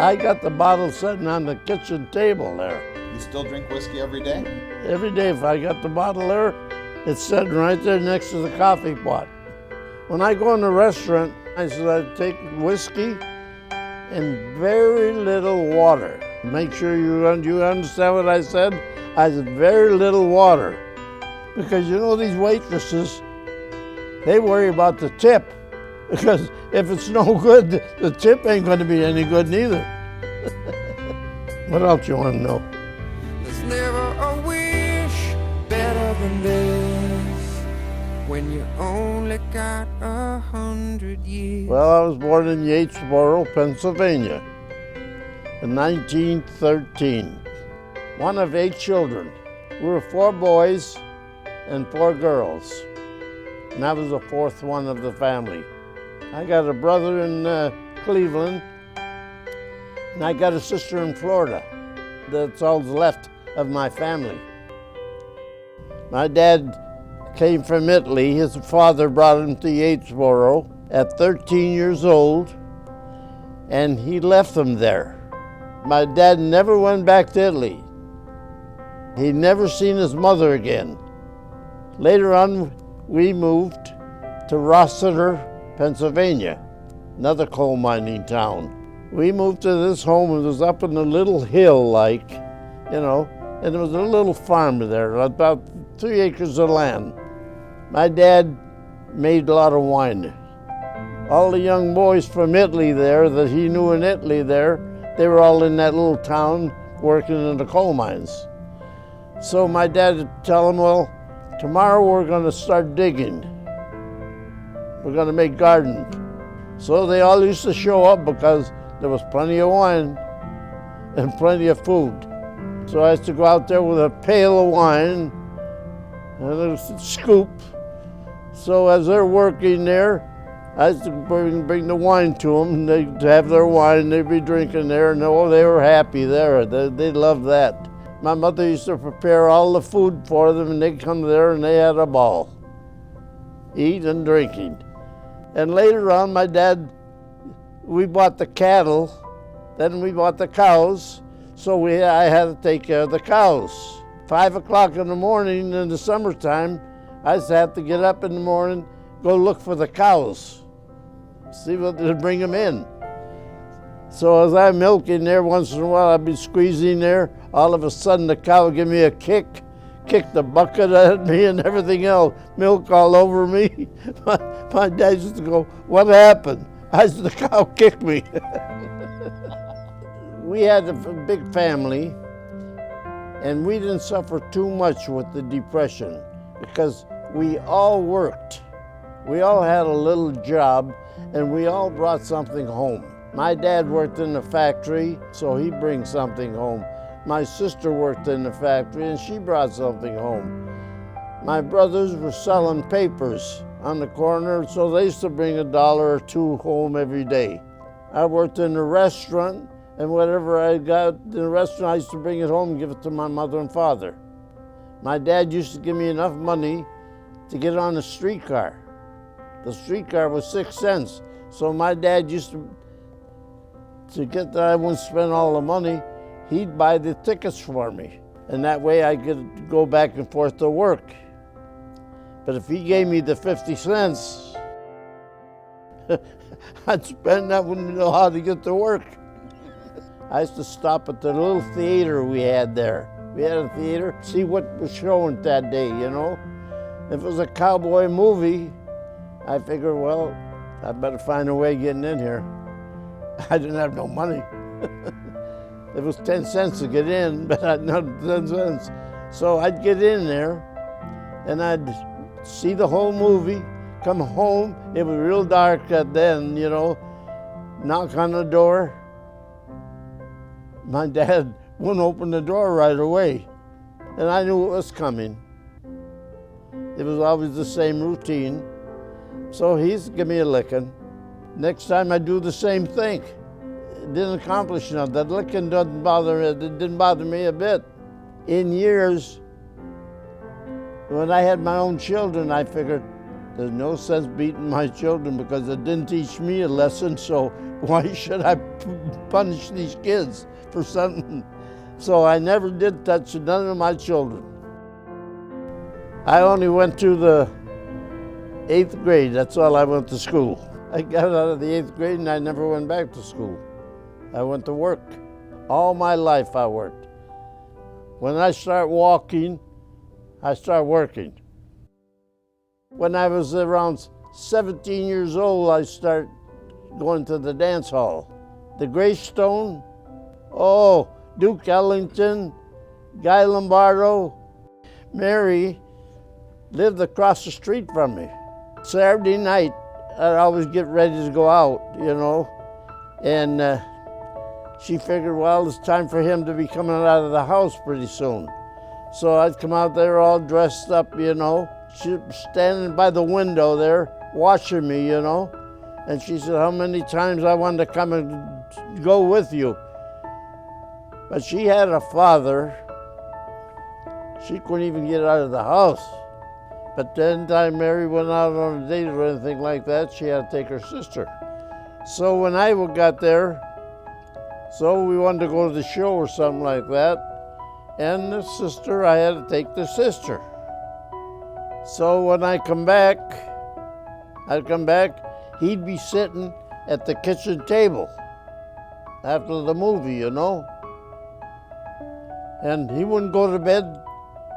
I got the bottle sitting on the kitchen table there. You still drink whiskey every day? Every day if I got the bottle there, it's sitting right there next to the coffee pot. When I go in a restaurant, I said I take whiskey and very little water. Make sure you understand what I said. I said very little water. Because you know these waitresses, they worry about the tip. Because if it's no good, the tip ain't going to be any good neither. What else you want to know? There's never a wish better than this when you only got 100 years. Well, I was born in Yatesboro, Pennsylvania in 1913. One of 8 children. We were 4 boys and 4 girls. And I was the 4th one of the family. I got a brother in Cleveland, and I got a sister in Florida. That's all that's left of my family. My dad came from Italy. His father brought him to Yatesboro at 13 years old, and he left him there. My dad never went back to Italy. He'd never seen his mother again. Later on, we moved to Rossiter, Pennsylvania, another coal mining town. We moved to this home. It was up in a little hill, like, you know, and there was a little farm there, about 3 acres of land. My dad made a lot of wine. All the young boys from Italy there that he knew in Italy there, they were all in that little town working in the coal mines. So my dad would tell them, well, tomorrow we're going to start digging. We're going to make gardens. So they all used to show up because there was plenty of wine and plenty of food. So I used to go out there with a pail of wine and a scoop. So as they're working there, I used to bring the wine to them. They'd have their wine, they'd be drinking there, and oh, they were happy there. They loved that. My mother used to prepare all the food for them, and they'd come there and they had a ball, eating and drinking. And later on, my dad, we bought the cattle, then we bought the cows, so I had to take care of the cows. 5 o'clock in the morning in the summertime, I used to have to get up in the morning, go look for the cows, see what they'd bring them in. So as I'm milking there, once in a while I'd be squeezing there, all of a sudden the cow would give me a kick the bucket at me and everything else, milk all over me. My dad used to go, what happened? I said, the cow kicked me. We had a big family, and we didn't suffer too much with the Depression because we all worked. We all had a little job, and we all brought something home. My dad worked in the factory, so he brings something home. My sister worked in the factory, and she brought something home. My brothers were selling papers on the corner, so they used to bring $1 or $2 home every day. I worked in the restaurant, and whatever I got in the restaurant, I used to bring it home and give it to my mother and father. My dad used to give me enough money to get on a streetcar. The streetcar was 6 cents, so my dad used to get that I wouldn't spend all the money, he'd buy the tickets for me. And that way I could go back and forth to work. But if he gave me the 50 cents, I'd spend that, wouldn't know how to get to work. I used to stop at the little theater we had there. We had a theater, see what was showing that day, you know? If it was a cowboy movie, I figured, well, I better find a way of getting in here. I didn't have no money. It was 10 cents to get in, but I had not 10 cents. So I'd get in there, and I'd see the whole movie, come home. It was real dark then, you know. Knock on the door. My dad wouldn't open the door right away, and I knew it was coming. It was always the same routine. So he'd give me a licking. Next time I do the same thing. It didn't accomplish nothing. That licking doesn't bother me. It didn't bother me a bit. In years, when I had my own children, I figured There's no sense beating my children because it didn't teach me a lesson, so why should I punish these kids for something? So I never did touch none of my children. I only went to the 8th grade, that's all I went to school. I got out of the 8th grade and I never went back to school. I went to work. All my life I worked. When I start walking, I start working. When I was around 17 years old, I started going to the dance hall. The Greystone, oh, Duke Ellington, Guy Lombardo. Mary lived across the street from me. Saturday night, I'd always get ready to go out, you know, and she figured, well, it's time for him to be coming out of the house pretty soon. So I'd come out there all dressed up, you know. She was standing by the window there, watching me, you know. And she said, how many times I wanted to come and go with you. But she had a father. She couldn't even get out of the house. But then time Mary went out on a date or anything like that, she had to take her sister. So when I got there, so we wanted to go to the show or something like that. And the sister, I had to take the sister. So when I'd come back, he'd be sitting at the kitchen table after the movie, you know. And he wouldn't go to bed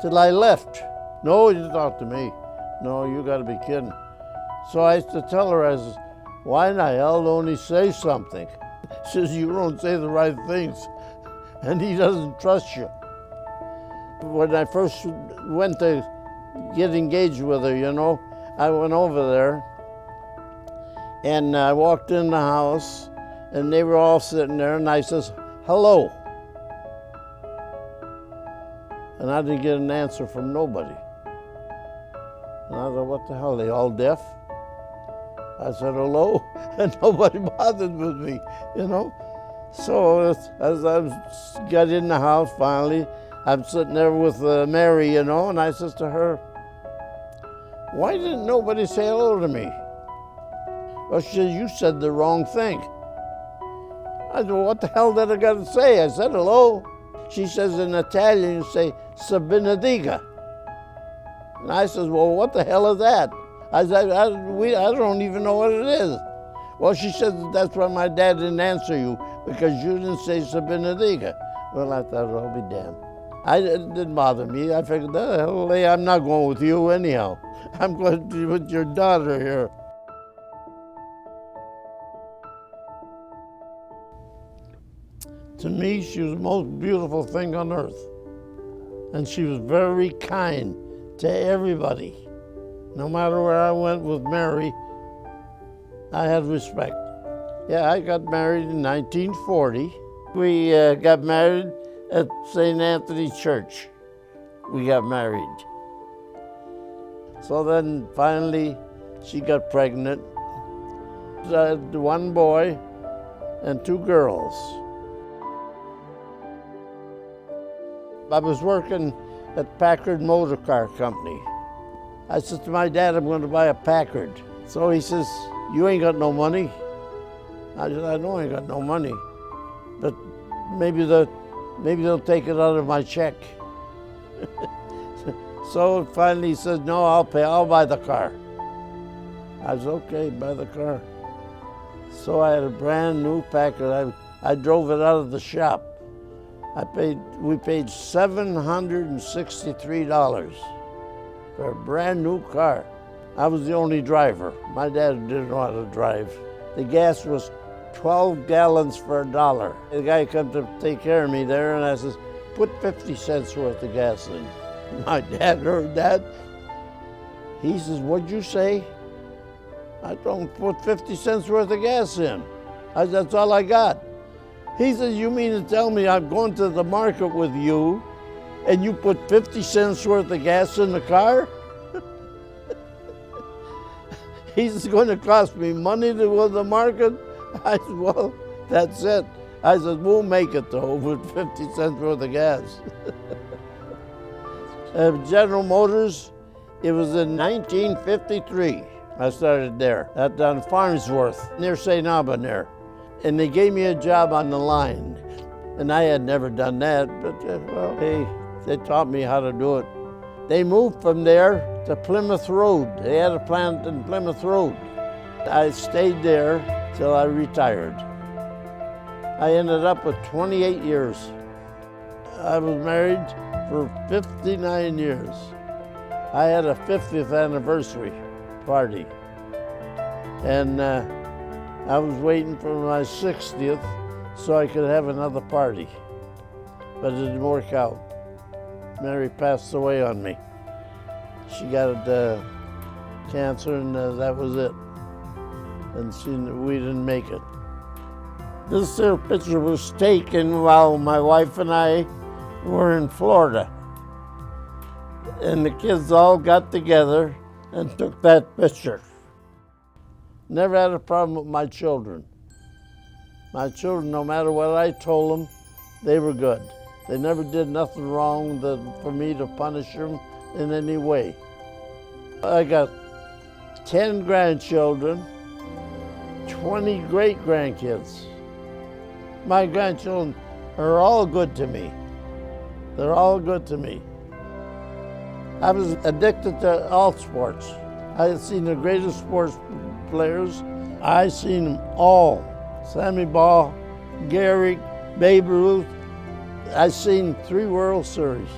till I left. No, he didn't talk to me. No, you gotta be kidding. So I used to tell her, I says, why in the hell don't he say something? She says, you don't say the right things, and he doesn't trust you. When I first went to get engaged with her, you know, I went over there, and I walked in the house, and they were all sitting there, and I says, hello. And I didn't get an answer from nobody. And I thought, what the hell, are they all deaf? I said, hello, and nobody bothered with me, you know? So as I got in the house finally, I'm sitting there with Mary, you know, and I says to her, why didn't nobody say hello to me? Well, she said, you said the wrong thing. I said, well, what the hell did I got to say? I said, hello. She says in Italian, you say, "Se benedica." And I says, well, what the hell is that? I said, I don't even know what it is. Well, she said, that's why my dad didn't answer you, because you didn't say "Se benedica." Well, I thought, I'll be damned. It didn't bother me. I figured, I'm not going with you anyhow. I'm going to be with your daughter here. To me, she was the most beautiful thing on earth. And she was very kind to everybody. No matter where I went with Mary, I had respect. Yeah, I got married in 1940. We got married at St. Anthony Church. We got married. So then finally, she got pregnant. I had one boy and 2 girls. I was working at Packard Motor Car Company. I said to my dad, I'm going to buy a Packard. So he says, you ain't got no money? I said, I know I ain't got no money, but maybe they'll take it out of my check. So finally he says, no, I'll buy the car. I said, okay, buy the car. So I had a brand new Packard. I drove it out of the shop. We paid $763 for a brand new car. I was the only driver. My dad didn't know how to drive. The gas was 12 gallons for $1. The guy came to take care of me there, and I says, put 50 cents worth of gas in. My dad heard that. He says, what'd you say? I don't put 50 cents worth of gas in. I said, that's all I got. He says, you mean to tell me I'm going to the market with you and you put 50 cents worth of gas in the car? He's going to cost me money to go to the market? I said, well, that's it. I said, we'll make it though with 50 cents worth of gas. General Motors It was in 1953 I started there, on Farnsworth, near St. Aubin there. And they gave me a job on the line. And I had never done that, but well, they taught me how to do it. They moved from there to Plymouth Road. They had a plant in Plymouth Road. I stayed there till I retired. I ended up with 28 years. I was married for 59 years. I had a 50th anniversary party. And I was waiting for my 60th so I could have another party. But it didn't work out. Mary passed away on me. She got cancer and that was it. And we didn't make it. This picture was taken while my wife and I were in Florida. And the kids all got together and took that picture. Never had a problem with my children. My children, no matter what I told them, they were good. They never did nothing wrong for me to punish them in any way. I got 10 grandchildren, 20 great-grandkids. My grandchildren are all good to me. They're all good to me. I was addicted to all sports. I had seen the greatest sports players. I seen them all. Sammy Baugh, Gehrig, Babe Ruth. I seen 3 World Series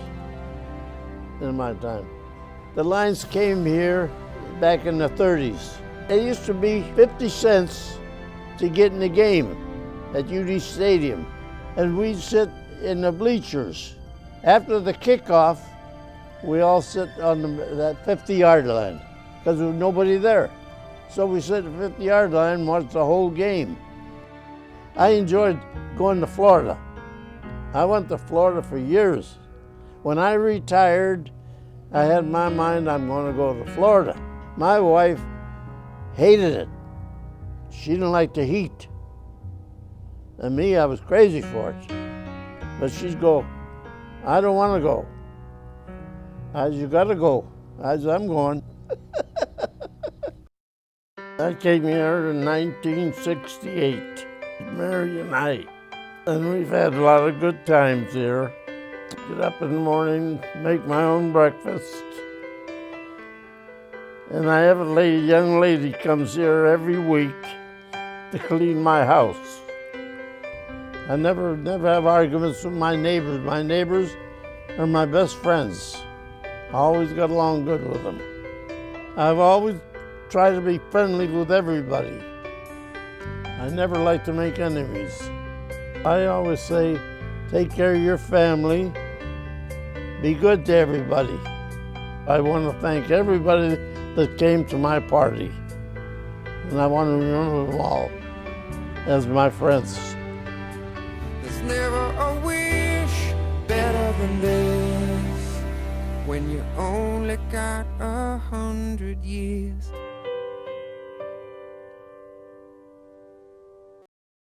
in my time. The Lions came here back in the 30s. It used to be 50 cents to get in the game at UD Stadium, and we'd sit in the bleachers. After the kickoff, we all sit on that 50-yard line because there was nobody there. So we sit at the 50-yard line and watch the whole game. I enjoyed going to Florida. I went to Florida for years. When I retired, I had in my mind I'm going to go to Florida. My wife hated it. She didn't like the heat. And me, I was crazy for it. But she'd go, I don't want to go. I said, you got to go. I said, I'm going. I came here in 1968, Mary and I. And we've had a lot of good times here. Get up in the morning, make my own breakfast. And I have a young lady comes here every week to clean my house. I never have arguments with my neighbors. My neighbors are my best friends. I always got along good with them. I've always tried to be friendly with everybody. I never like to make enemies. I always say, take care of your family, be good to everybody. I want to thank everybody that came to my party, and I want to remember them all as my friends. There's never a wish better than this when you only got 100 years.